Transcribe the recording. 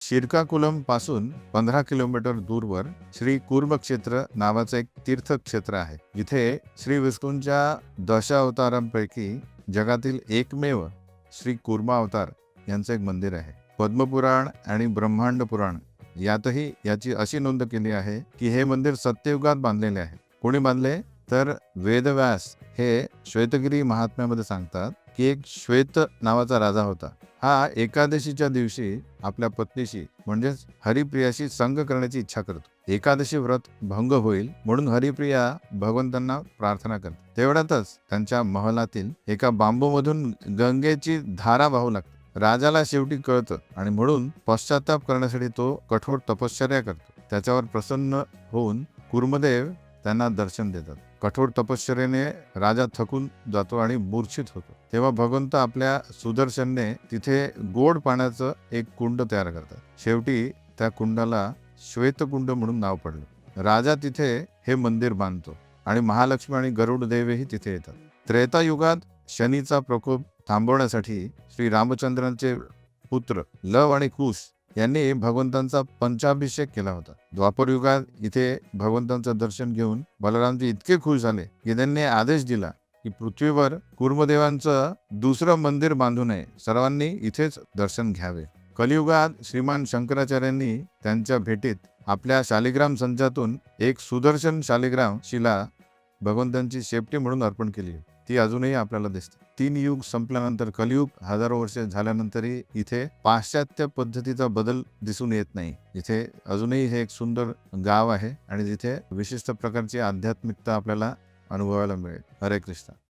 शिरकाकुलम पासून 15 किलोमीटर दूरवर श्री कूर्म क्षेत्र नावाचं एक तीर्थक्षेत्र आहे. जिथे श्री विष्णूंच्या दशावतारांपैकी जगातील एकमेव श्री कूर्मा अवतार यांचं एक मंदिर आहे. पद्मपुराण आणि ब्रह्मांड पुराण यातही याची अशी नोंद केली आहे की हे मंदिर सत्ययुगात बांधलेले आहे. कोणी बांधले तर वेदव्यास हे श्वेतगिरी महात्म्यामध्ये सांगतात की एक श्वेत नावाचा राजा होता. हा एकादशीच्या दिवशी आपल्या पत्नीशी म्हणजेच हरिप्रियाशी संग करण्याची इच्छा करतो. एकादशी व्रत भंग होईल म्हणून हरिप्रिया भगवंतांना प्रार्थना करते. तेवढ्यातच त्यांच्या महलातील एका बांबूमधून गंगेची धारा वाहू लागते. राजाला शेवटी कळतं आणि म्हणून पश्चाताप करण्यासाठी तो कठोर तपश्चर्या करतो. त्याच्यावर प्रसन्न होऊन कूर्मदेव त्यांना दर्शन देतात. कठोर तपश्चर्याने राजा थकून जातो आणि मूर्छित होतो. तेव्हा भगवंत आपल्या सुदर्शनने तिथे गोड पाण्याचं एक कुंड तयार करतात. शेवटी त्या कुंडाला श्वेतकुंड म्हणून नाव पडलं. राजा तिथे हे मंदिर बांधतो आणि महालक्ष्मी आणि गरुड देवही तिथे येतात. त्रेतायुगात शनीचा प्रकोप थांबवण्यासाठी श्री रामचंद्रांचे पुत्र लव आणि कुश यांनी भगवंतांचा पंचाभिषेक केला होता. द्वापर युगात इथे भगवंतांचं दर्शन घेऊन बलरामजी इतके खुश झाले की त्यांनी आदेश दिला की पृथ्वीवर कूर्मदेवांचं दुसरं मंदिर बांधू नये, सर्वांनी इथेच दर्शन घ्यावे. कलियुगात श्रीमान शंकराचार्यांनी त्यांच्या भेटीत आपल्या शालिग्राम संचातून एक सुदर्शन शालिग्राम शिला भगवंतांची शेपटी म्हणून अर्पण केली. ती अजूनही आपल्याला दिसते. 3 युग संपल्यानंतर कलियुग हजारो वर्षे झाल्यानंतरही इथे पाश्चात्य पद्धतीचा बदल दिसून येत नाही. इथे अजूनही हे एक सुंदर गाव आहे आणि तिथे विशिष्ट प्रकारची आध्यात्मिकता आपल्याला अनुभवायला मिळेल. हरे कृष्ण.